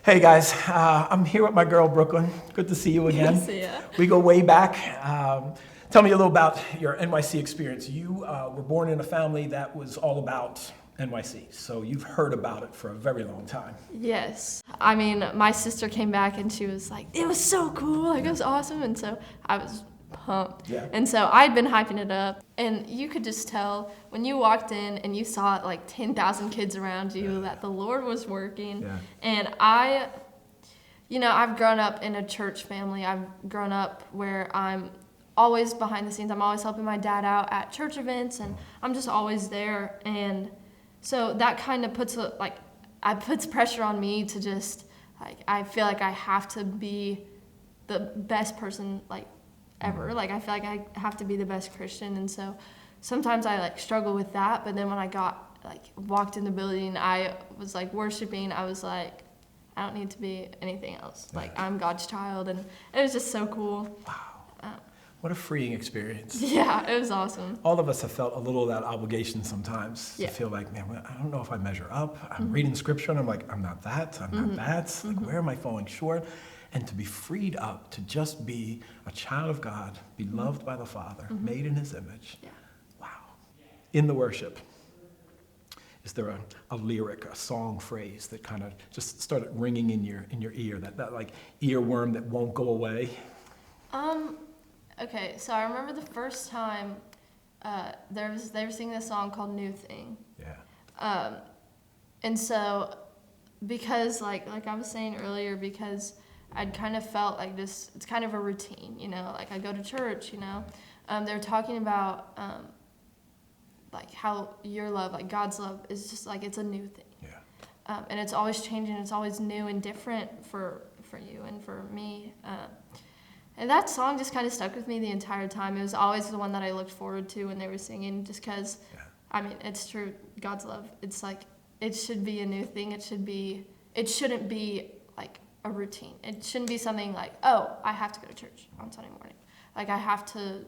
Hey guys, I'm here with my girl Brooklyn. Good to see you again. Good to see ya. We go way back. Tell me a little about your NYC experience. You were born in a family that was all about NYC, so you've heard about it for a very long time. Yes. I mean, my sister came back and she was like, it was so cool, like it was awesome. And so I was pumped. Yeah. And so I'd been hyping it up. And you could just tell when you walked in and you saw like 10,000 kids around you that the Lord was working. Yeah. And I've grown up in a church family. I've grown up where I'm always behind the scenes. I'm always helping my dad out at church events and I'm just always there. And so that kind of puts pressure on me to just, I feel like I have to be the best person, ever. I feel like I have to be the best Christian. And so sometimes I, struggle with that. But then when I walked in the building, I was, worshiping. I was like, I don't need to be anything else. I'm God's child. And it was just so cool. Wow. What a freeing experience. Yeah, it was awesome. All of us have felt a little of that obligation sometimes. Yeah. To feel like, man, I don't know if I measure up. I'm reading scripture and I'm like, I'm not that, I'm not that. Where am I falling short? And to be freed up to just be a child of God, be loved by the Father, made in His image. Yeah. Wow. In the worship, is there a lyric, a song phrase that kind of just started ringing in your ear, that earworm that won't go away? Okay, so I remember the first time they were singing this song called New Thing. Yeah. And so because like I was saying earlier, because I'd kind of felt like this, it's kind of a routine, I go to church, they were talking about how your love, God's love is just it's a new thing. Yeah. And it's always changing, it's always new and different for you and for me. And that song just kind of stuck with me the entire time. It was always the one that I looked forward to when they were singing, just because, it's true, God's love. It's it should be a new thing. It shouldn't be a routine. It shouldn't be something oh, I have to go to church on Sunday morning. I have to,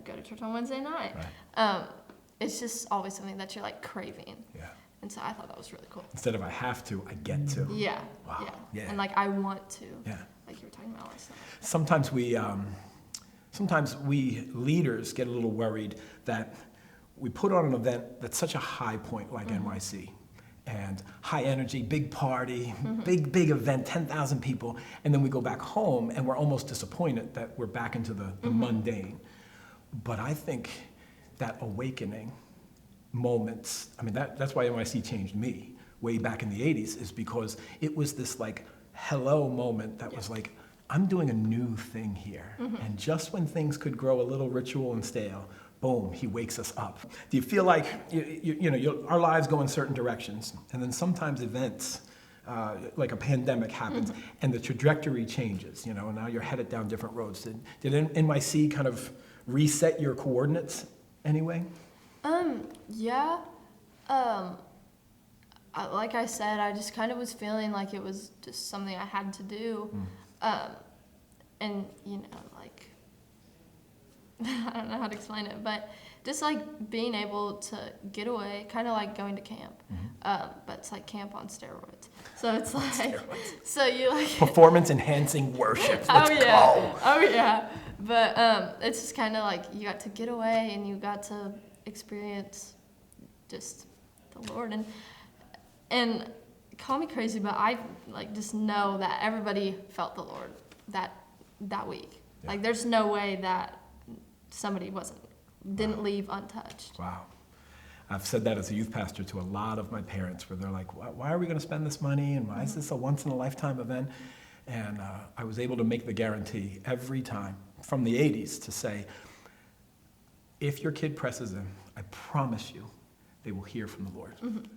go to church on Wednesday night. Right. It's just always something that you're craving. Yeah. And so I thought that was really cool. Instead of I have to, I get to. Yeah. Wow. Yeah. Yeah. And I want to. Yeah. Like you were talking about last night. Sometimes we leaders get a little worried that we put on an event that's such a high point like NYC, and high energy, big party, big event, 10,000 people, and then we go back home and we're almost disappointed that we're back into the mundane. But I think that awakening moments, that's why NYC changed me way back in the 80s, is because it was this hello moment that was I'm doing a new thing here. And just when things could grow a little ritual and stale, boom, He wakes us up. Do you feel like our lives go in certain directions, and then sometimes events, like a pandemic happens, and the trajectory changes, and now you're headed down different roads. Did NYC kind of reset your coordinates anyway? Yeah. Like I said, I just kind of was feeling like it was just something I had to do. And, I don't know how to explain it, but just being able to get away, kind of like going to camp. But it's camp on steroids. So it's so you Performance enhancing worship. Let's oh yeah. go. Oh yeah. But it's just kind of you got to get away and you got to experience just the Lord. And call me crazy, but I just know that everybody felt the Lord that week. Yeah. There's no way that somebody didn't leave untouched. Wow. I've said that as a youth pastor to a lot of my parents, where they're like, why are we going to spend this money, and why is this a once in a lifetime event? And I was able to make the guarantee every time from the 80s to say, if your kid presses in, I promise you they will hear from the Lord. And